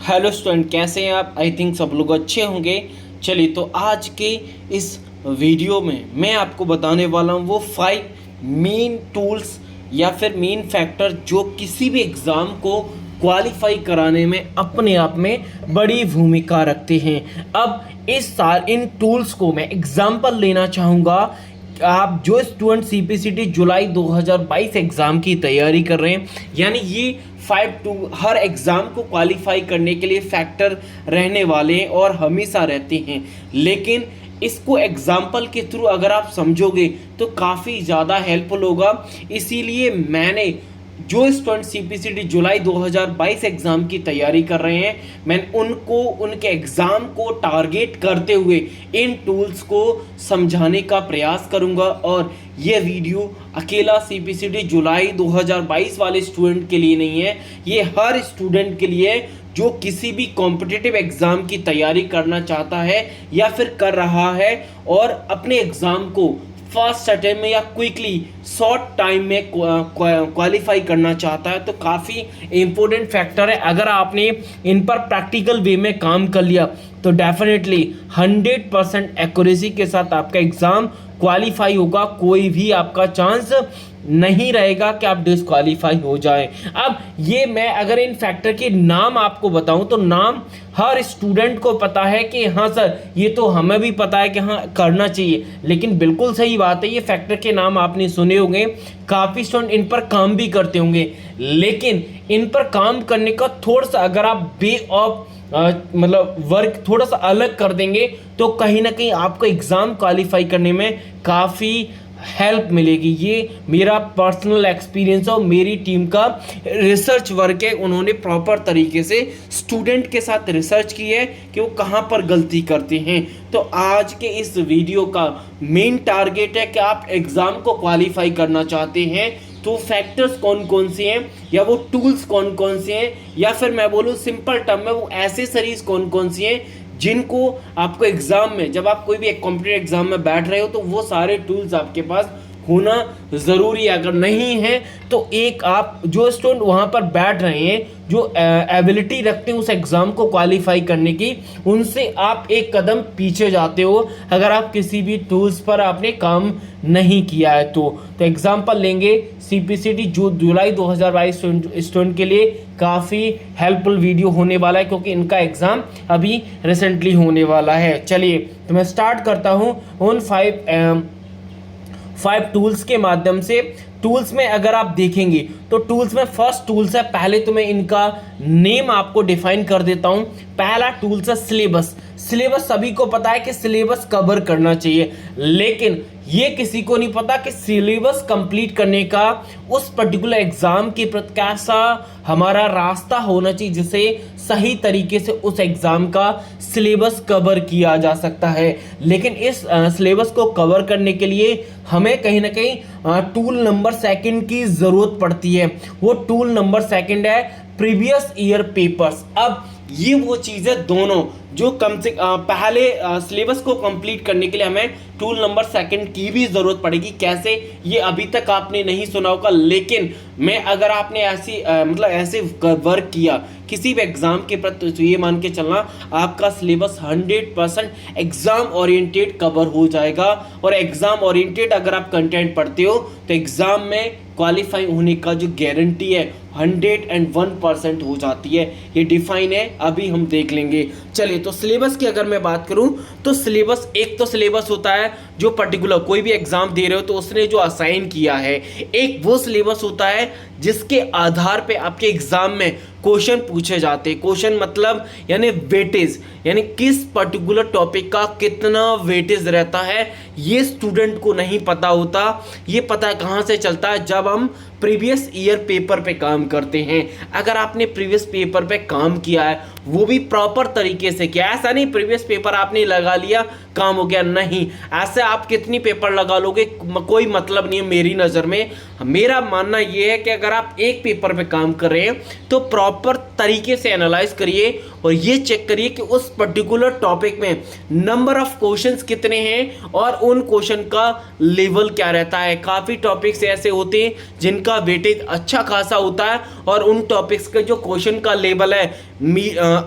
Hello student, कैसे हैं आप? आई थिंक सब लोग अच्छे होंगे। चलिए, तो आज के इस वीडियो में मैं आपको बताने वाला हूँ वो 5 मेन टूल्स या फिर मेन फैक्टर जो किसी भी एग्ज़ाम को क्वालिफाई कराने में अपने आप में बड़ी भूमिका रखते हैं। अब इस साल इन टूल्स को मैं एग्जाम्पल लेना चाहूँगा। आप जो स्टूडेंट सीपीसीटी जुलाई 2022 एग्ज़ाम की तैयारी कर रहे हैं, यानी ये 5 टू हर एग्ज़ाम को क्वालिफाई करने के लिए फैक्टर रहने वाले हैं और हमेशा रहते हैं। लेकिन इसको एग्जाम्पल के थ्रू अगर आप समझोगे तो काफ़ी ज़्यादा हेल्पफुल होगा। इसीलिए मैंने जो स्टूडेंट सीपीसीटी जुलाई 2022 एग्ज़ाम की तैयारी कर रहे हैं, मैंने उनको उनके एग्ज़ाम को टारगेट करते हुए इन टूल्स को समझाने का प्रयास करूंगा। और ये वीडियो अकेला सीपीसीटी जुलाई 2022 वाले स्टूडेंट के लिए नहीं है, ये हर स्टूडेंट के लिए जो किसी भी कॉम्पिटिटिव एग्ज़ाम की तैयारी करना चाहता है या फिर कर रहा है और अपने एग्ज़ाम को फर्स्ट अटेम्प्ट में या क्विकली शॉर्ट टाइम में क्वालिफाई करना चाहता है। तो काफ़ी इम्पोर्टेंट फैक्टर है। अगर आपने इन पर प्रैक्टिकल वे में काम कर लिया तो डेफिनेटली 100% एक्यूरेसी के साथ आपका एग्ज़ाम क्वालिफाई होगा। कोई भी आपका चांस नहीं रहेगा कि आप डिस्क्वालीफाई हो जाएं। अब ये मैं अगर इन फैक्टर के नाम आपको बताऊं तो नाम हर स्टूडेंट को पता है कि हाँ सर, ये तो हमें भी पता है कि हाँ करना चाहिए, लेकिन बिल्कुल सही बात है, ये फैक्टर के नाम आपने सुने होंगे, काफ़ी स्टूडेंट इन पर काम भी करते होंगे। लेकिन इन पर काम करने का थोड़ा सा अगर आप वे ऑफ मतलब वर्क थोड़ा सा अलग कर देंगे तो कहीं ना कहीं आपको एग्ज़ाम क्वालिफाई करने में काफ़ी हेल्प मिलेगी। ये मेरा पर्सनल एक्सपीरियंस और मेरी टीम का रिसर्च वर्क है। उन्होंने प्रॉपर तरीके से स्टूडेंट के साथ रिसर्च की है कि वो कहाँ पर गलती करते हैं। तो आज के इस वीडियो का मेन टारगेट है कि आप एग्ज़ाम को क्वालिफाई करना चाहते हैं तो फैक्टर्स कौन कौन से हैं या वो टूल्स कौन कौन से हैं, या फिर मैं बोलूँ सिंपल टर्म में वो एसेसरीज कौन कौन सी हैं जिनको आपको एग्ज़ाम में, जब आप कोई भी एक कॉम्पिटिटिव एग्ज़ाम में बैठ रहे हो तो वो सारे टूल्स आपके पास होना ज़रूरी है। अगर नहीं है तो एक आप जो स्टूडेंट वहाँ पर बैठ रहे हैं, जो एबिलिटी रखते हैं उस एग्ज़ाम को क्वालिफाई करने की, उनसे आप एक कदम पीछे जाते हो अगर आप किसी भी टूल्स पर आपने काम नहीं किया है। तो एग्जाम्पल लेंगे सीपीसीटी जो जुलाई 2022 स्टूडेंट के लिए काफ़ी हेल्पफुल वीडियो होने वाला है क्योंकि इनका एग्ज़ाम अभी रिसेंटली होने वाला है। चलिए, तो मैं स्टार्ट करता हूँ उन 5 टूल्स के माध्यम से। टूल्स में अगर आप देखेंगे तो टूल्स में फर्स्ट टूल्स है, पहले तो मैं इनका नेम आपको डिफाइन कर देता हूं। पहला टूल्स है सिलेबस। सिलेबस सभी को पता है कि सिलेबस कवर करना चाहिए, लेकिन ये किसी को नहीं पता कि सिलेबस कंप्लीट करने का उस पर्टिकुलर एग्जाम के प्रति कैसा हमारा रास्ता होना चाहिए जिससे सही तरीके से उस एग्जाम का सिलेबस कवर किया जा सकता है। लेकिन इस सिलेबस को कवर करने के लिए हमें कहीं ना कहीं टूल नंबर सेकंड की ज़रूरत पड़ती है। वो टूल नंबर सेकंड है प्रीवियस ईयर पेपर्स। अब ये वो चीज़ें दोनों जो कम से पहले सिलेबस को कंप्लीट करने के लिए हमें टूल नंबर सेकंड की भी ज़रूरत पड़ेगी। कैसे, ये अभी तक आपने नहीं सुना होगा, लेकिन मैं अगर आपने ऐसी मतलब ऐसे वर्क किया किसी भी एग्ज़ाम के प्रति तो ये मान के चलना आपका सिलेबस 100% एग्ज़ाम ओरिएंटेड कवर हो जाएगा। और एग्ज़ाम ओरिएंटेड अगर आप कंटेंट पढ़ते हो तो एग्ज़ाम में क्वालिफाई होने का जो गारंटी है 101% हो जाती है। ये डिफाइन है, अभी हम देख लेंगे। चलिए, तो सिलेबस की अगर मैं बात करूं तो सिलेबस, एक तो सिलेबस होता है जो पर्टिकुलर कोई भी एग्जाम दे रहे हो तो उसने जो असाइन किया है। एक वो सिलेबस होता है जिसके आधार पे आपके एग्जाम में क्वेश्चन पूछे जाते हैं। क्वेश्चन मतलब यानी वेटेज, यानी किस पर्टिकुलर टॉपिक का कितना वेटेज रहता है, ये स्टूडेंट को नहीं पता होता। ये पता कहाँ से चलता है, जब हम प्रीवियस ईयर पेपर पे काम करते हैं। अगर आपने प्रीवियस पेपर पे काम किया है, वो भी प्रॉपर तरीके से किया, ऐसा नहीं प्रीवियस पेपर आपने लगा लिया काम हो गया, नहीं। ऐसे आप कितनी पेपर लगा लोगे कोई मतलब नहीं है मेरी नज़र में। मेरा मानना ये है कि अगर आप एक पेपर पे काम कर रहे हैं तो प्रॉपर तरीके से एनालाइज करिए और ये चेक करिए कि उस पर्टिकुलर टॉपिक में नंबर ऑफ क्वेश्चंस कितने हैं और उन क्वेश्चन का लेवल क्या रहता है। काफ़ी टॉपिक्स ऐसे होते हैं जिनका वेटेज अच्छा खासा होता है और उन टॉपिक्स के जो क्वेश्चन का लेवल है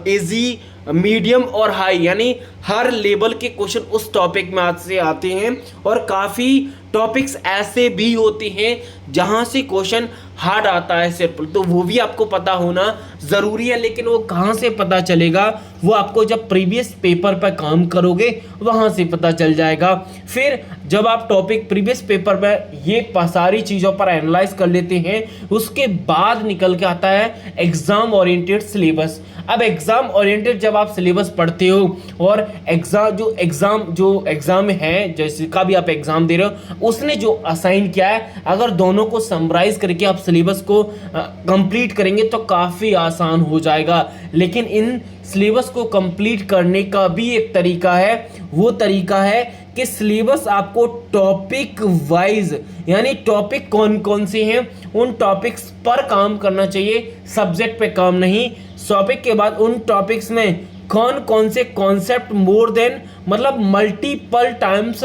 इजी, मीडियम और हाई, यानी हर लेवल के क्वेश्चन उस टॉपिक में आज से आते हैं। और काफ़ी टॉपिक्स ऐसे भी होते हैं जहां से क्वेश्चन हार्ड आता है सिंपल, तो वो भी आपको पता होना ज़रूरी है। लेकिन वो कहाँ से पता चलेगा, वो आपको जब प्रीवियस पेपर पर काम करोगे वहाँ से पता चल जाएगा। फिर जब आप टॉपिक प्रीवियस पेपर में ये सारी चीज़ों पर एनालाइज कर लेते हैं, उसके बाद निकल के आता है एग्ज़ाम ओरिएंटेड सिलेबस। अब एग्ज़ाम ओरिएंटेड जब आप सिलेबस पढ़ते हो और एग्ज़ाम है, जैसे का भी आप एग्ज़ाम दे रहे हो, उसने जो असाइन किया है, अगर दोनों को समराइज करके आप सिलेबस को कंप्लीट करेंगे तो काफ़ी आसान हो जाएगा। लेकिन इन सिलेबस को कंप्लीट करने का भी एक तरीका है, वो तरीका है कि सिलेबस आपको टॉपिक वाइज, यानी टॉपिक कौन कौन से हैं उन टॉपिक्स पर काम करना चाहिए, सब्जेक्ट पे काम नहीं। टॉपिक के बाद उन टॉपिक्स में कौन कौन से कॉन्सेप्ट मोर देन मतलब मल्टीपल टाइम्स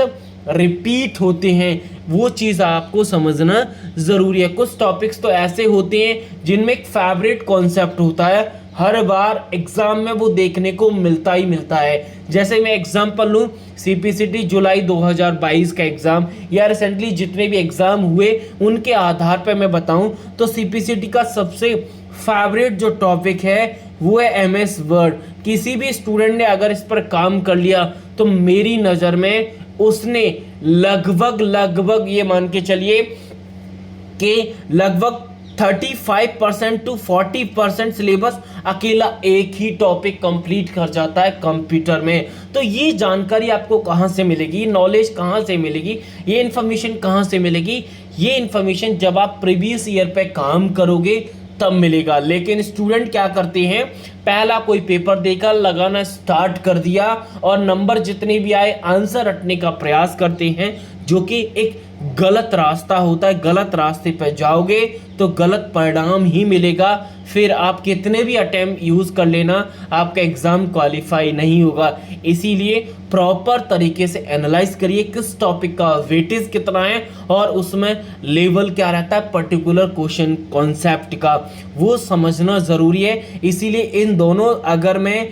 रिपीट होते हैं, वो चीज़ आपको समझना ज़रूरी है। कुछ टॉपिक्स तो ऐसे होते हैं जिनमें एक फेवरेट कॉन्सेप्ट होता है, हर बार एग्ज़ाम में वो देखने को मिलता ही मिलता है। जैसे मैं एग्जांपल लूँ, CPCT जुलाई 2022 का एग्ज़ाम या रिसेंटली जितने भी एग्ज़ाम हुए उनके आधार पर मैं बताऊँ तो CPCT का सबसे फेवरेट जो टॉपिक है वो है MS वर्ड। किसी भी स्टूडेंट ने अगर इस पर काम कर लिया तो मेरी नज़र में उसने लगभग ये मान के चलिए कि लगभग 35% to 40% सिलेबस अकेला एक ही टॉपिक कंप्लीट कर जाता है कंप्यूटर में। तो ये जानकारी आपको कहाँ से मिलेगी, नॉलेज कहाँ से मिलेगी, ये इन्फॉर्मेशन कहाँ से मिलेगी? ये इन्फॉर्मेशन जब आप प्रीवियस ईयर पे काम करोगे तब मिलेगा। लेकिन स्टूडेंट क्या करते हैं, पहला कोई पेपर देखा, लगाना स्टार्ट कर दिया और नंबर जितने भी आए आंसर रटने का प्रयास करते हैं, जो कि एक गलत रास्ता होता है। गलत रास्ते पर जाओगे तो गलत परिणाम ही मिलेगा। फिर आप कितने भी अटेम्प्ट यूज़ कर लेना, आपका एग्ज़ाम क्वालिफाई नहीं होगा। इसीलिए प्रॉपर तरीके से एनालाइज करिए किस टॉपिक का वेटेज कितना है और उसमें लेवल क्या रहता है पर्टिकुलर क्वेश्चन कॉन्सेप्ट का, वो समझना ज़रूरी है। इसीलिए इन दोनों, अगर मैं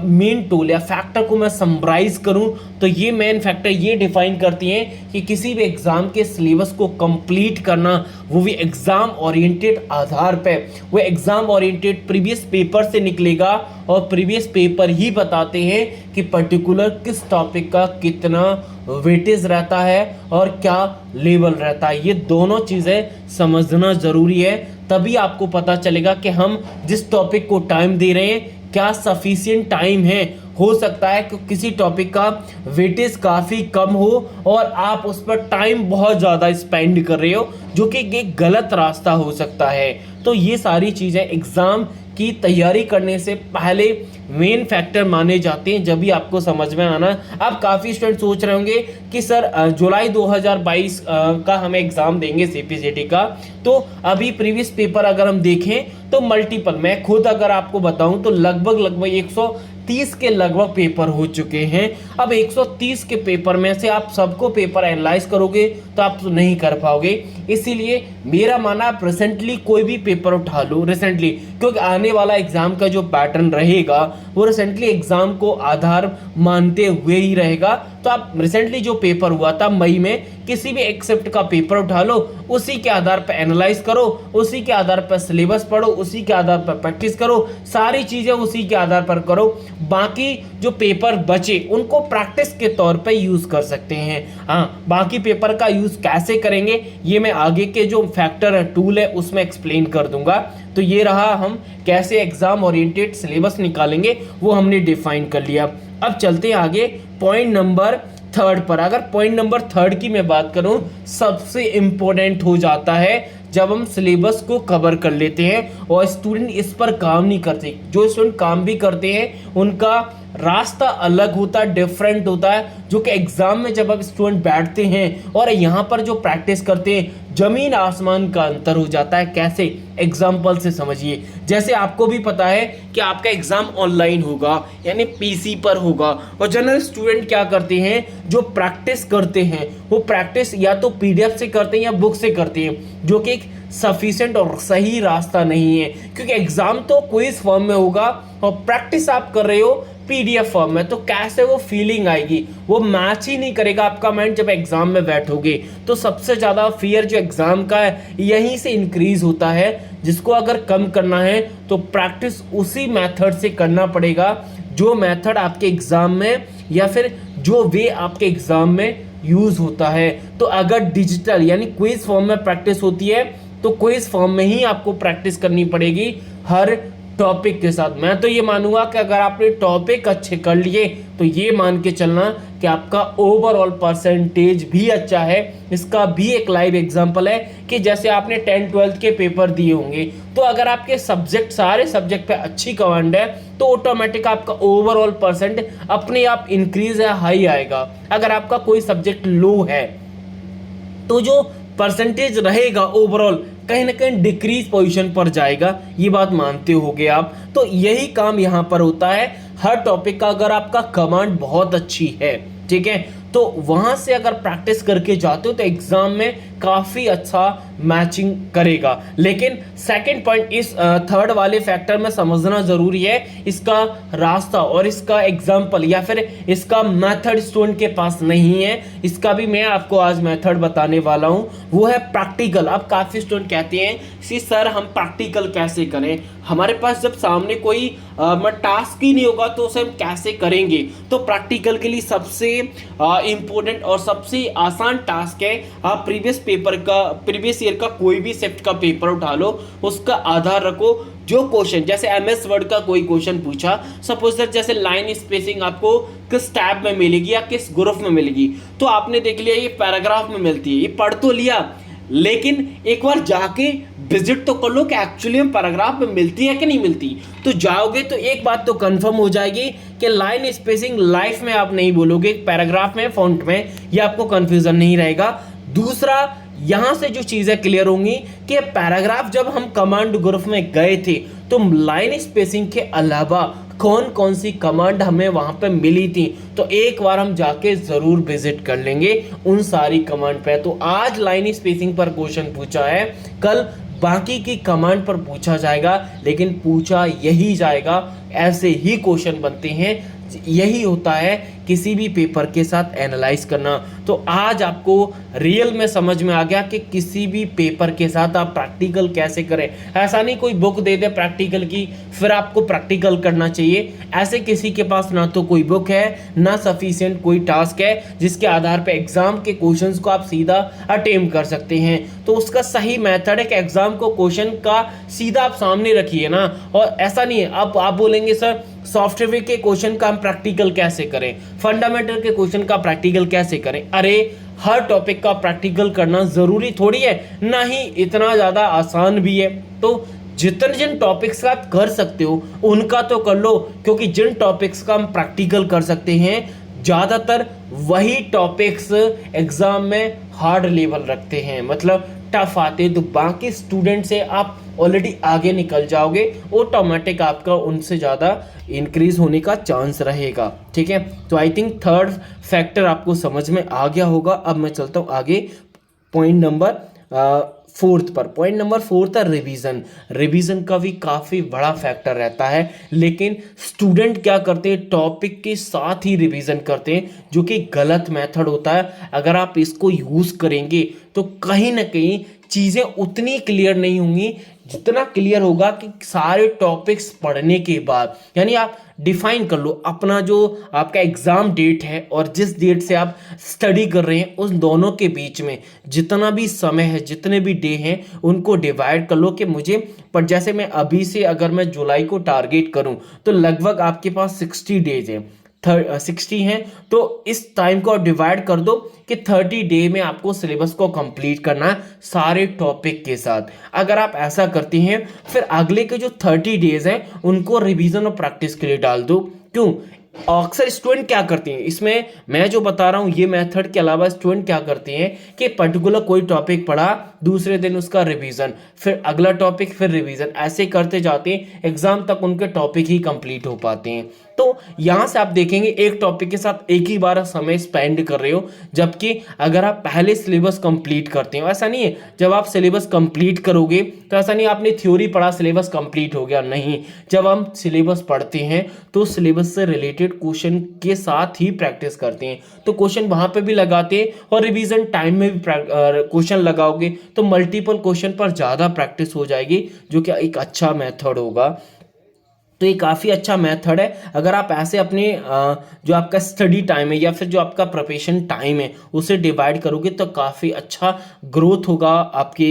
मेन टूल या फैक्टर को मैं समराइज करूं तो ये मेन फैक्टर ये डिफाइन करती हैं कि किसी भी एग्ज़ाम के सिलेबस को कंप्लीट करना, वो भी एग्ज़ाम ओरिएंटेड आधार पे। वो एग्ज़ाम ओरिएंटेड प्रीवियस पेपर से निकलेगा और प्रीवियस पेपर ही बताते हैं कि पर्टिकुलर किस टॉपिक का कितना वेटेज रहता है और क्या लेवल रहता है। ये दोनों चीज़ें समझना ज़रूरी है, तभी आपको पता चलेगा कि हम जिस टॉपिक को टाइम दे रहे हैं क्या सफिशिएंट टाइम है। हो सकता है कि किसी टॉपिक का वेटेज काफ़ी कम हो और आप उस पर टाइम बहुत ज़्यादा स्पेंड कर रहे हो, जो कि एक गलत रास्ता हो सकता है। तो ये सारी चीज़ें एग्ज़ाम की तैयारी करने से पहले मेन फैक्टर माने जाते हैं, जब भी आपको समझ में आना। अब काफ़ी स्टूडेंट सोच रहे होंगे कि सर जुलाई 2022 का हमें एग्ज़ाम देंगे CPCT का, तो अभी प्रीवियस पेपर अगर हम देखें तो मल्टीपल, मैं खुद अगर आपको बताऊं तो लगभग 130 के लगभग पेपर हो चुके हैं। अब 130 के पेपर में से आप सबको पेपर एनालाइज करोगे तो आप तो नहीं कर पाओगे। इसीलिए मेरा मानना, आप रिसेंटली कोई भी पेपर उठा लो रिसेंटली, क्योंकि आने वाला एग्जाम का जो पैटर्न रहेगा वो रिसेंटली एग्जाम को आधार मानते हुए ही रहेगा। तो आप रिसेंटली जो पेपर हुआ था मई में, किसी भी एक शिफ्ट का पेपर उठा लो, उसी के आधार पर एनालाइज करो, उसी के आधार पर सिलेबस पढ़ो, उसी के आधार पर प्रैक्टिस करो, सारी चीज़ें उसी के आधार पर करो। बाकी जो पेपर बचे उनको प्रैक्टिस के तौर पे यूज़ कर सकते हैं। हाँ, बाकी पेपर का यूज़ कैसे करेंगे ये मैं आगे के जो फैक्टर है, टूल है, उसमें एक्सप्लेन कर दूंगा। तो ये रहा, हम कैसे एग्जाम ओरिएंटेड सिलेबस निकालेंगे वो हमने डिफाइन कर लिया। अब चलते हैं आगे पॉइंट नंबर 3 पर। अगर पॉइंट नंबर 3 की मैं बात करूं, सबसे इम्पोर्टेंट हो जाता है जब हम सिलेबस को कवर कर लेते हैं और स्टूडेंट इस पर काम नहीं करते। जो स्टूडेंट काम भी करते हैं उनका रास्ता अलग होता है, डिफरेंट होता है, जो कि एग्जाम में जब आप स्टूडेंट बैठते हैं और यहाँ पर जो प्रैक्टिस करते हैं, जमीन आसमान का अंतर हो जाता है। कैसे? एग्जाम्पल से समझिए। जैसे आपको भी पता है कि आपका एग्जाम ऑनलाइन होगा, यानी PC पर होगा, और जनरल स्टूडेंट क्या करते हैं, जो प्रैक्टिस करते हैं वो प्रैक्टिस या तो PDF से करते हैं या बुक से करते हैं, जो कि एक सफिशिएंट और सही रास्ता नहीं है, क्योंकि एग्जाम तो क्विज फॉर्म में होगा और प्रैक्टिस आप कर रहे हो पीडीएफ फॉर्म में, तो कैसे वो फीलिंग आएगी, वो मैच ही नहीं करेगा आपका माइंड जब एग्जाम में बैठोगे। तो सबसे ज़्यादा फियर जो एग्जाम का है यहीं से इंक्रीज होता है, जिसको अगर कम करना है तो प्रैक्टिस उसी मेथड से करना पड़ेगा जो मेथड आपके एग्जाम में या फिर जो वे आपके एग्जाम में यूज होता है। तो अगर डिजिटल यानी क्विज फॉर्म में प्रैक्टिस होती है तो क्विज फॉर्म में ही आपको प्रैक्टिस करनी पड़ेगी हर टॉपिक के साथ। मैं तो ये मानूंगा कि अगर आपने टॉपिक अच्छे कर लिए तो ये मान के चलना कि आपका ओवरऑल परसेंटेज भी अच्छा है। इसका भी एक लाइव एग्जांपल है कि जैसे आपने 10-12 के पेपर दिए होंगे, तो अगर आपके सब्जेक्ट सारे सब्जेक्ट पे अच्छी कमांड है तो ऑटोमेटिक आपका ओवरऑल परसेंट अपने आप इंक्रीज या हाई आएगा। अगर आपका कोई सब्जेक्ट लो है तो जो परसेंटेज रहेगा ओवरऑल कहीं ना कहीं डिक्रीज पोजीशन पर जाएगा, ये बात मानते होगे आप। तो यही काम यहाँ पर होता है हर टॉपिक का। अगर आपका कमांड बहुत अच्छी है, ठीक है, तो वहां से अगर प्रैक्टिस करके जाते हो तो एग्जाम में काफी अच्छा मैचिंग करेगा। लेकिन सेकंड पॉइंट इस थर्ड वाले फैक्टर में समझना जरूरी है, इसका रास्ता और इसका एग्जाम्पल या फिर इसका मेथड स्टूडेंट के पास नहीं है। इसका भी मैं आपको आज मेथड बताने वाला हूं, वो है प्रैक्टिकल। अब काफी स्टूडेंट कहते हैं कि सर हम प्रैक्टिकल कैसे करें, हमारे पास जब सामने कोई टास्क ही नहीं होगा तो उसे हम कैसे करेंगे। तो प्रैक्टिकल के लिए सबसे इंपॉर्टेंट और सबसे आसान टास्क है, आप प्रीवियस ईयर का कोई भी शिफ्ट का पेपर उठा लो, उसका आधार रखो। जो क्वेश्चन जैसे एमएस वर्ड का कोई क्वेश्चन पूछा, सपोज दैट जैसे लाइन स्पेसिंग आपको किस टैब में मिलेगी या किस ग्रुप में मिलेगी, तो आपने देख लिया ये पैराग्राफ में मिलती है, ये पढ़ तो लिया, लेकिन एक बार जाके विजिट तो कर लो कि एक्चुअली में पैराग्राफ में मिलती है कि नहीं मिलती। तो जाओगे तो एक बात तो कंफर्म हो जाएगी कि लाइन स्पेसिंग लाइफ में आप नहीं बोलोगे, पैराग्राफ में फॉन्ट में, ये आपको कंफ्यूजन नहीं रहेगा। दूसरा, यहां से जो चीजें क्लियर होंगी कि पैराग्राफ जब हम कमांड ग्रुप में गए थे तो लाइन स्पेसिंग के अलावा कौन कौन सी कमांड हमें वहां पे मिली थी, तो एक बार हम जाके जरूर विजिट कर लेंगे उन सारी कमांड पे। तो आज लाइन स्पेसिंग पर क्वेश्चन पूछा है, कल बाकी की कमांड पर पूछा जाएगा, लेकिन पूछा यही जाएगा। ऐसे ही क्वेश्चन बनते हैं, यही होता है किसी भी पेपर के साथ एनालाइज करना। तो आज आपको रियल में समझ में आ गया कि किसी भी पेपर के साथ आप प्रैक्टिकल कैसे करें। ऐसा नहीं कोई बुक दे दे प्रैक्टिकल की फिर आपको प्रैक्टिकल करना चाहिए, ऐसे किसी के पास ना तो कोई बुक है ना सफिशिएंट कोई टास्क है जिसके आधार पर एग्जाम के क्वेश्चंस को आप सीधा अटेम्प्ट कर सकते हैं। तो उसका सही मेथड है कि एग्जाम को क्वेश्चन का सीधा आप सामने रखिए ना, और ऐसा नहीं है अब आप बोलेंगे सर सॉफ्टवेयर के क्वेश्चन का हम प्रैक्टिकल कैसे करें, फंडामेंटल के क्वेश्चन का प्रैक्टिकल कैसे करें। अरे हर टॉपिक का प्रैक्टिकल करना जरूरी थोड़ी है, ना ही इतना ज्यादा आसान भी है। तो जिन टॉपिक्स का आप कर सकते हो उनका तो कर लो, क्योंकि जिन टॉपिक्स का हम प्रैक्टिकल कर सकते हैं ज्यादातर वही टॉपिक्स एग्जाम में हार्ड लेवल रखते हैं, मतलब टफ आते, तो बाकी स्टूडेंट से आप ऑलरेडी आगे निकल जाओगे, ऑटोमेटिक आपका उनसे ज़्यादा इंक्रीज होने का चांस रहेगा। ठीक है, तो आई थिंक थर्ड फैक्टर आपको समझ में आ गया होगा। अब मैं चलता हूँ आगे पॉइंट नंबर फोर्थ पर। पॉइंट नंबर फोर्थ है रिवीजन। रिवीजन का भी काफ़ी बड़ा फैक्टर रहता है, लेकिन स्टूडेंट क्या करते हैं टॉपिक के साथ ही रिवीजन करते हैं, जो कि गलत मेथड होता है। अगर आप इसको यूज़ करेंगे तो कहीं ना कहीं चीज़ें उतनी क्लियर नहीं होंगी जितना क्लियर होगा कि सारे टॉपिक्स पढ़ने के बाद। यानी आप डिफाइन कर लो अपना जो आपका एग्ज़ाम डेट है और जिस डेट से आप स्टडी कर रहे हैं, उस दोनों के बीच में जितना भी समय है, जितने भी डे हैं, उनको डिवाइड कर लो कि मुझे, पर जैसे मैं अभी से अगर मैं जुलाई को टारगेट करूं तो लगभग आपके पास 60 डेज है, 60 हैं, तो इस टाइम को डिवाइड कर दो कि 30 डे में आपको सिलेबस को कंप्लीट करना है सारे टॉपिक के साथ। अगर आप ऐसा करते हैं फिर अगले के जो 30 डेज हैं उनको रिवीजन और प्रैक्टिस के लिए डाल दो। क्यों? अक्सर स्टूडेंट क्या करते हैं, इसमें मैं जो बता रहा हूँ ये मेथड के अलावा स्टूडेंट क्या करते हैं कि पर्टिकुलर कोई टॉपिक पढ़ा, दूसरे दिन उसका रिवीजन, फिर अगला टॉपिक, फिर रिवीजन, ऐसे करते जाते हैं, एग्जाम तक उनके टॉपिक ही कंप्लीट हो पाते हैं। तो यहाँ से आप देखेंगे एक टॉपिक के साथ एक ही बार समय स्पेंड कर रहे हो, जबकि अगर आप पहले सिलेबस कंप्लीट करते हो, ऐसा नहीं है जब आप सिलेबस कंप्लीट करोगे तो ऐसा नहीं आपने थ्योरी पढ़ा सिलेबस कंप्लीट हो गया, नहीं। जब हम सिलेबस पढ़ते हैं तो सिलेबस से रिलेटेड क्वेश्चन के साथ ही प्रैक्टिस करते हैं, तो क्वेश्चन वहां पे भी लगाते हैं और रिवीजन टाइम में भी क्वेश्चन लगाओगे तो मल्टीपल क्वेश्चन पर ज़्यादा प्रैक्टिस हो जाएगी, जो कि एक अच्छा मेथड होगा। तो ये काफ़ी अच्छा मेथड है। अगर आप ऐसे अपने जो आपका स्टडी टाइम है या फिर जो आपका प्रिपरेशन टाइम है उसे डिवाइड करोगे तो काफ़ी अच्छा ग्रोथ होगा आपके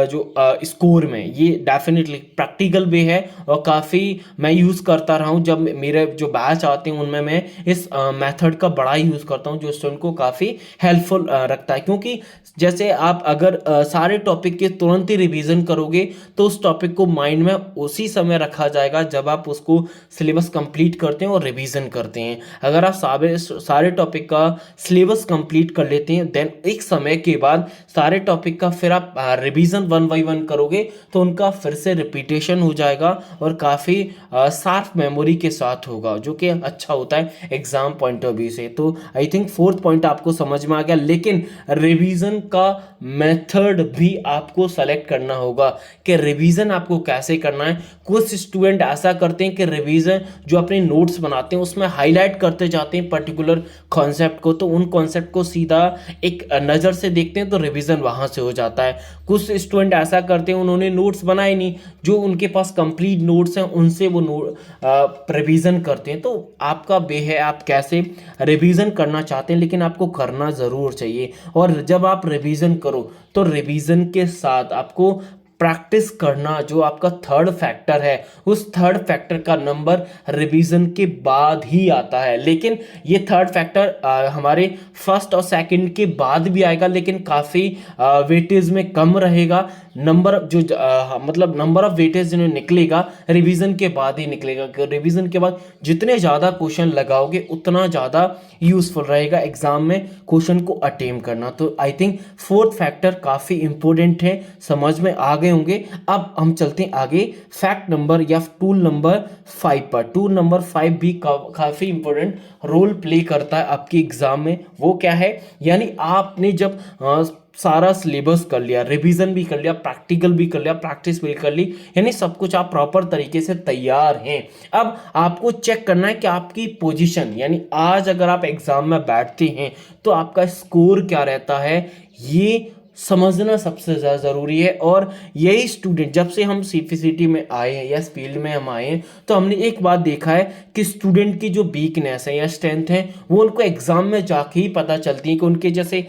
जो स्कोर में। ये डेफिनेटली प्रैक्टिकल वे है और काफ़ी मैं यूज़ करता रहा हूँ। जब मेरे जो बैच आते हैं उनमें मैं इस मेथड का बड़ा यूज़ करता हूँ, जो स्टूडेंट को काफ़ी हेल्पफुल रखता है। क्योंकि जैसे आप अगर सारे टॉपिक के तुरंत ही रिवीजन करोगे तो उस टॉपिक को माइंड में उसी समय रखा जाएगा जब आप उसको सिलेबस कंप्लीट करते हैं और रिवीजन करते हैं। अगर आप सारे टॉपिक का सिलेबस कंप्लीट कर लेते हैं देन एक समय के बाद सारे टॉपिक का फिर आप रिवीजन 1 बाय 1 करोगे तो उनका फिर से रिपीटेशन हो जाएगा और काफ़ी शार्प मेमोरी के साथ होगा, जो कि अच्छा होता है एग्जाम पॉइंट ऑफ व्यू से। तो आई थिंक फोर्थ पॉइंट आपको समझ में आ गया, लेकिन रिवीजन का मेथड भी आपको सेलेक्ट करना होगा कि रिवीजन आपको कैसे करना है। कुछ स्टूडेंट ऐसा करते हैं कि रिवीजन जो अपने नोट्स बनाते हैं उसमें हाईलाइट करते जाते हैं पर्टिकुलर कॉन्सेप्ट को, तो उन कॉन्सेप्ट को सीधा एक नज़र से देखते हैं तो रिवीजन वहाँ से हो जाता है। कुछ स्टूडेंट ऐसा करते हैं उन्होंने नोट्स बनाए नहीं, जो उनके पास कंप्लीट नोट्स हैं उनसे वो रिवीजन करते हैं। तो आपका वे है आप कैसे रिवीजन करना चाहते हैं, लेकिन आपको करना ज़रूर चाहिए। और जब आप रिवीजन करो तो रिवीजन के साथ आपको प्रैक्टिस करना, जो आपका थर्ड फैक्टर है उस थर्ड फैक्टर का नंबर रिवीजन के बाद ही आता है। लेकिन ये थर्ड फैक्टर हमारे फर्स्ट और सेकंड के बाद भी आएगा, लेकिन काफ़ी वेटेज में कम रहेगा। नंबर जो मतलब नंबर ऑफ वेटेज जो निकलेगा रिवीजन के बाद ही निकलेगा। रिवीजन के बाद जितने ज़्यादा क्वेश्चन लगाओगे उतना ज़्यादा यूजफुल रहेगा एग्जाम में क्वेश्चन को अटेम्प्ट करना। तो आई थिंक फोर्थ फैक्टर काफ़ी इंपॉर्टेंट है, समझ में आ गए होंगे। अब हम चलते हैं आगे फैक्ट नंबर या टूल नंबर 5 पर। टूल नंबर 5 भी काफ़ी इंपॉर्टेंट रोल प्ले करता है आपके एग्जाम में। वो क्या है, यानी आपने जब सारा सिलेबस कर लिया, रिवीजन भी कर लिया, प्रैक्टिकल भी कर लिया, प्रैक्टिस भी कर ली, यानी सब कुछ आप प्रॉपर तरीके से तैयार हैं। अब आपको चेक करना है कि आपकी पोजीशन, यानी आज अगर आप एग्जाम में बैठते हैं तो आपका स्कोर क्या रहता है, ये समझना सबसे ज़्यादा ज़रूरी है। और यही स्टूडेंट, जब से हम सीपीसीटी में आए हैं या इस फील्ड में हम आए हैं तो हमने एक बात देखा है कि स्टूडेंट की जो वीकनेस है या स्ट्रेंथ है वो उनको एग्जाम में जाके ही पता चलती है। कि उनके जैसे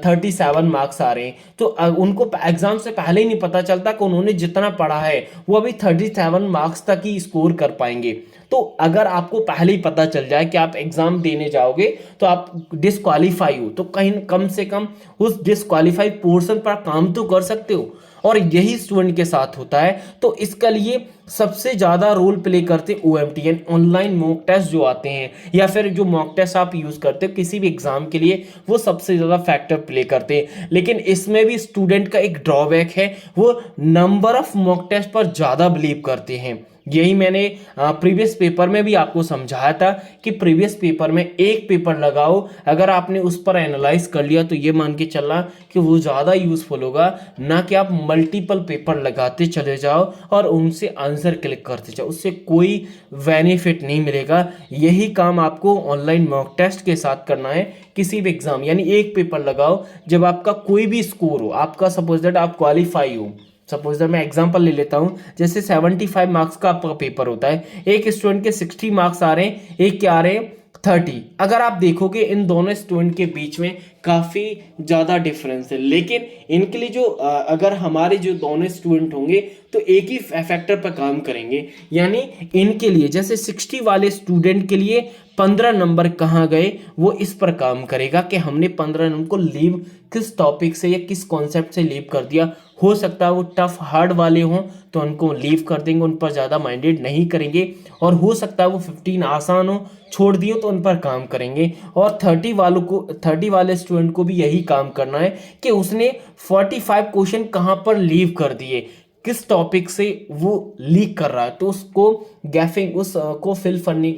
37 मार्क्स आ रहे हैं तो उनको एग्जाम से पहले ही नहीं पता चलता कि उन्होंने जितना पढ़ा है वो अभी 37 मार्क्स तक ही स्कोर कर पाएंगे। तो अगर आपको पहले ही पता चल जाए कि आप एग्जाम देने जाओगे तो आप डिस्क्वालीफाई हो, तो कहीं कम से कम उस डिस्क्वालीफाई पोर्शन पर काम तो कर सकते हो। और यही स्टूडेंट के साथ होता है। तो इसके लिए सबसे ज़्यादा रोल प्ले करते OMT यानी ऑनलाइन मॉक टेस्ट जो आते हैं, या फिर जो मॉक टेस्ट आप यूज़ करते हो किसी भी एग्जाम के लिए, वो सबसे ज़्यादा फैक्टर प्ले करते हैं। लेकिन इसमें भी स्टूडेंट का एक ड्रॉबैक है, वो नंबर ऑफ मॉक टेस्ट पर ज़्यादा बिलीव करते हैं। यही मैंने प्रीवियस पेपर में भी आपको समझाया था कि प्रीवियस पेपर में एक पेपर लगाओ, अगर आपने उस पर एनालाइज कर लिया तो ये मान के चलना कि वो ज़्यादा यूज़फुल होगा, ना कि आप मल्टीपल पेपर लगाते चले जाओ और उनसे आंसर क्लिक करते जाओ, उससे कोई बेनिफिट नहीं मिलेगा। यही काम आपको ऑनलाइन मॉक टेस्ट के साथ करना है किसी भी एग्जाम, यानी एक पेपर लगाओ, जब आपका कोई भी स्कोर हो, आपका सपोज दैट आप क्वालिफाई हो, सपोज दैट मैं एग्जांपल ले लेता हूँ, जैसे 75 मार्क्स का आपका पेपर होता है, एक स्टूडेंट के 60 मार्क्स आ रहे हैं, एक के आ रहे हैं 30। अगर आप देखोगे इन दोनों स्टूडेंट के बीच में काफ़ी ज़्यादा डिफरेंस है, लेकिन इनके लिए जो अगर हमारे जो दोनों स्टूडेंट होंगे तो एक ही फैक्टर पर काम करेंगे। यानी इनके लिए जैसे 60 वाले स्टूडेंट के लिए 15 नंबर कहाँ गए, वो इस पर काम करेगा कि हमने 15 नंबर को लीव किस टॉपिक से या किस कॉन्सेप्ट से लीव कर दिया। हो सकता है वो टफ हार्ड वाले हों तो उनको लीव कर देंगे, उन पर ज़्यादा माइंडेड नहीं करेंगे, और हो सकता है वो 15 आसान हो छोड़ दिए तो उन पर काम करेंगे। और 30 वाले स्टूडेंट को भी यही काम करना है कि उसने 45 क्वेश्चन कहाँ पर लीव कर दिए, किस टॉपिक से वो लीक कर रहा है, तो उसको गैपिंग को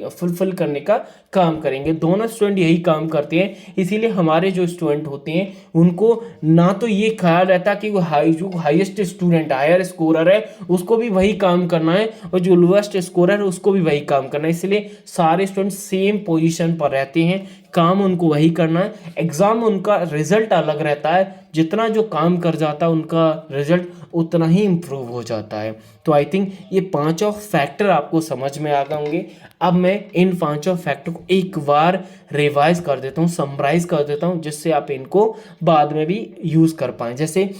फुलफिल करने का काम करेंगे। दोनों स्टूडेंट यही काम करते हैं, इसीलिए हमारे जो स्टूडेंट होते हैं उनको ना तो ये ख्याल रहता कि वो जो हाईएस्ट स्टूडेंट हायर स्कोरर है उसको भी वही काम करना है और जो लोएस्ट स्कोरर है उसको भी वही काम करना है, इसलिए सारे स्टूडेंट सेम पोजीशन पर रहते हैं, काम उनको वही करना है। एग्जाम उनका रिजल्ट अलग रहता है, जितना जो काम कर जाता है उनका रिजल्ट उतना ही इम्प्रूव हो जाता है। तो आई थिंक ये पांचों फैक्टर आपको समझ में आ गए होंगे। अब मैं इन पांचों फैक्टर को एक बार रिवाइज कर देता हूँ, समराइज कर देता हूँ, जिससे आप इनको बाद में भी यूज़ कर पाएँ। जैसे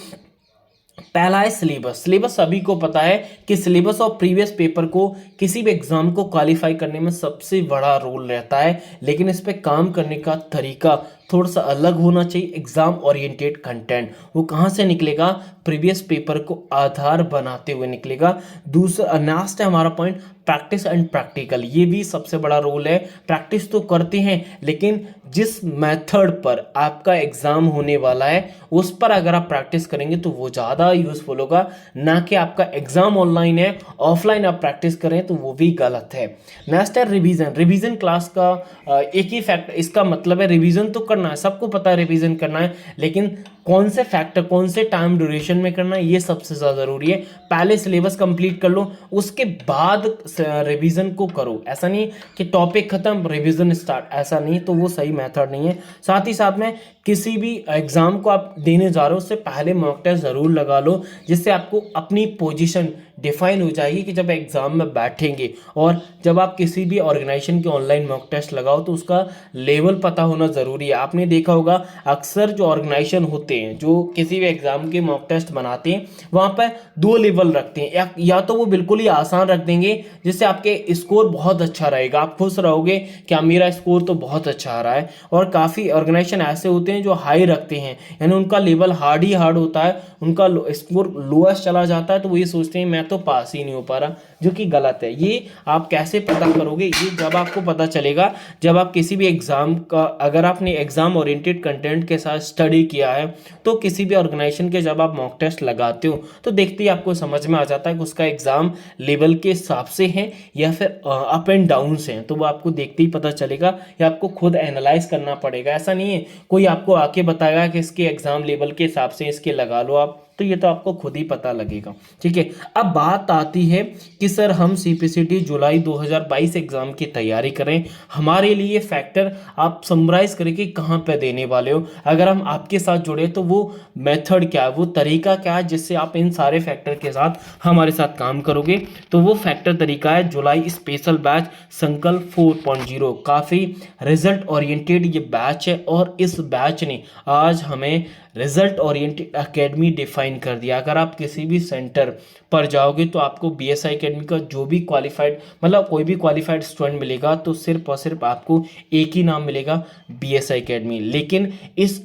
पहला है सिलेबस। सिलेबस सभी को पता है कि सिलेबस और प्रीवियस पेपर को किसी भी एग्जाम को क्वालिफाई करने में सबसे बड़ा रोल रहता है, लेकिन इस पे काम करने का तरीका थोड़ा सा अलग होना चाहिए। एग्जाम ओरिएंटेड कंटेंट वो कहाँ से निकलेगा, प्रीवियस पेपर को आधार बनाते हुए निकलेगा। दूसरा नेक्स्ट है हमारा पॉइंट प्रैक्टिस एंड प्रैक्टिकल। ये भी सबसे बड़ा रोल है। प्रैक्टिस तो करते हैं, लेकिन जिस मेथड पर आपका एग्जाम होने वाला है उस पर अगर आप प्रैक्टिस करेंगे तो वो ज़्यादा यूजफुल होगा, ना कि आपका एग्जाम ऑनलाइन है ऑफलाइन आप प्रैक्टिस करें तो वो भी गलत है। नेक्स्ट है रिवीजन। रिवीजन क्लास का एक ही फैक्टर, इसका मतलब है रिवीजन तो करना है, सबको पता है रिवीजन करना है, लेकिन कौन से फैक्टर कौन से टाइम ड्यूरेशन में करना है ये सबसे ज़्यादा ज़रूरी है। पहले सिलेबस कंप्लीट कर लो, उसके बाद रिवीजन को करो। ऐसा नहीं कि टॉपिक खत्म रिवीजन स्टार्ट, ऐसा नहीं, तो वो सही मेथड नहीं है। साथ ही साथ में किसी भी एग्जाम को आप देने जा रहे हो उससे पहले मॉक टेस्ट ज़रूर लगा लो, जिससे आपको अपनी पोजीशन डिफाइन हो जाएगी कि जब एग्ज़ाम में बैठेंगे। और जब आप किसी भी ऑर्गेनाइजेशन के ऑनलाइन मॉक टेस्ट लगाओ तो उसका लेवल पता होना ज़रूरी है। आपने देखा होगा अक्सर जो ऑर्गेनाइजेशन होते हैं जो किसी भी एग्ज़ाम के मॉक टेस्ट बनाते हैं वहाँ पर दो लेवल रखते हैं, या तो वो बिल्कुल ही आसान रख देंगे जिससे आपके स्कोर बहुत अच्छा रहेगा, आप खुश रहोगे कि मेरा स्कोर तो बहुत अच्छा आ रहा है। और काफ़ी ऑर्गेनाइजेशन ऐसे होते हैं जो हाई रखते हैं, यानी उनका लेवल हार्ड ही हार्ड होता है, उनका स्कोर लोएस्ट चला जाता है, तो वो ये सोचते हैं मैं तो पास ही नहीं हो पा रहा, जो कि गलत है। ये आप कैसे पता करोगे, ये जब आपको पता चलेगा जब आप किसी भी एग्ज़ाम का, अगर आपने एग्ज़ाम ओरिएंटेड कंटेंट के साथ स्टडी किया है तो किसी भी ऑर्गेनाइजेशन के जब आप मॉक टेस्ट लगाते हो तो देखते ही आपको समझ में आ जाता है कि उसका एग्ज़ाम लेवल के हिसाब से है या फिर अप एंड डाउन से हैं, तो वो आपको देखते ही पता चलेगा या आपको खुद एनालाइज करना पड़ेगा। ऐसा नहीं है कोई आपको आके बताएगा कि इसके एग्ज़ाम लेवल के हिसाब से इसके लगा लो आप, तो ये तो आपको खुद ही पता लगेगा। ठीक है, अब बात आती है कि सर हम सीपीसीटी जुलाई 2022 एग्ज़ाम की तैयारी करें, हमारे लिए फैक्टर आप समराइज़ करें कि कहाँ पे देने वाले हो। अगर हम आपके साथ जुड़े तो वो मेथड क्या है, वो तरीका क्या है जिससे आप इन सारे फैक्टर के साथ हमारे साथ काम करोगे। तो वो फैक्टर तरीका है जुलाई स्पेशल बैच संकल्प 4.0। काफ़ी रिजल्ट ओरिएंटेड ये बैच है और इस बैच ने आज हमें रिजल्ट ओरिएंटेड एकेडमी डिफाइन कर दिया। अगर आप किसी भी सेंटर पर जाओगे तो आपको बीएसआई एकेडमी का जो भी क्वालिफाइड, मतलब कोई भी क्वालिफाइड स्टूडेंट मिलेगा तो सिर्फ और सिर्फ आपको एक ही नाम मिलेगा, बीएसआई एकेडमी। लेकिन इस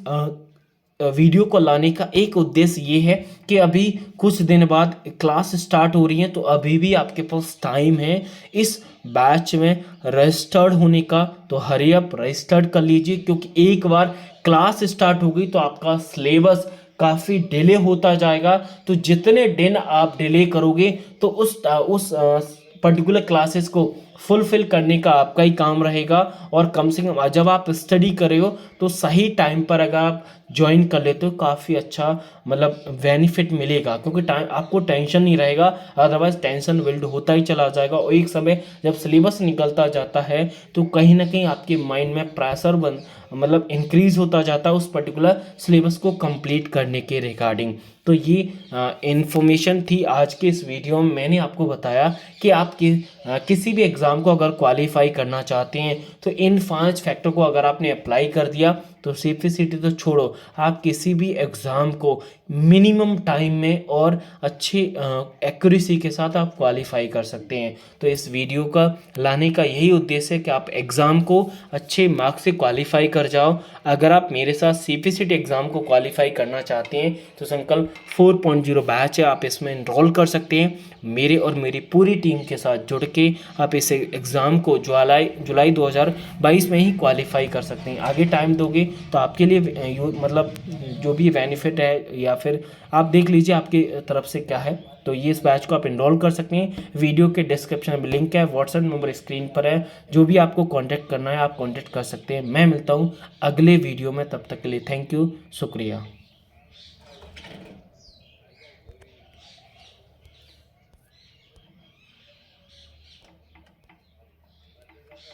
वीडियो को लाने का एक उद्देश्य ये है कि अभी कुछ दिन बाद क्लास स्टार्ट हो रही है, तो अभी भी आपके पास टाइम है इस बैच में रजिस्टर्ड होने का, तो हरी अप रजिस्टर्ड कर लीजिए, क्योंकि एक बार क्लास स्टार्ट हो गई तो आपका सिलेबस काफ़ी डिले होता जाएगा। तो जितने दिन आप डिले करोगे तो उस पर्टिकुलर क्लासेस को फुलफिल करने का आपका ही काम रहेगा। और कम से कम जब आप स्टडी कर रहे हो तो सही टाइम पर अगर आप ज्वाइन कर लेते हो काफ़ी अच्छा मतलब बेनिफिट मिलेगा, क्योंकि टाइम आपको टेंशन नहीं रहेगा, अदरवाइज टेंशन बिल्ड होता ही चला जाएगा। और एक समय जब सिलेबस निकलता जाता है तो कहीं ना कहीं आपके माइंड में प्रेशर मतलब इंक्रीज होता जाता है उस पर्टिकुलर सिलेबस को कंप्लीट करने के रिगार्डिंग। तो ये इन्फॉर्मेशन थी आज के इस वीडियो में। मैंने आपको बताया कि आप किसी भी एग्ज़ाम को अगर क्वालिफाई करना चाहते हैं तो इन 5 फैक्टर को अगर आपने अप्लाई कर दिया तो सीपीसीटी तो छोड़ो, आप किसी भी एग्ज़ाम को मिनिमम टाइम में और अच्छी एक्यूरेसी के साथ आप क्वालिफाई कर सकते हैं। तो इस वीडियो का लाने का यही उद्देश्य है कि आप एग्ज़ाम को अच्छे मार्क्स से क्वालिफाई कर जाओ। अगर आप मेरे साथ सीपीसीटी एग्ज़ाम को क्वालिफाई करना चाहते हैं तो संकल्प 4.0 बैच है, आप इसमें इनरोल कर सकते हैं। मेरे और मेरी पूरी टीम के साथ जुड़ के आप इस एग्ज़ाम को जुलाई 2022 में ही क्वालिफाई कर सकते हैं। आगे टाइम दोगे तो आपके लिए मतलब जो भी बेनिफिट है या फिर आप देख लीजिए आपकी तरफ से क्या है। तो ये इस बैच को आप इनरोल कर सकते हैं। वीडियो के डिस्क्रिप्शन में लिंक है, व्हाट्सएप नंबर स्क्रीन पर है, जो भी आपको कॉन्टैक्ट करना है आप कॉन्टैक्ट कर सकते हैं। मैं मिलता हूँ अगले वीडियो में, तब तक के लिए थैंक यू, शुक्रिया।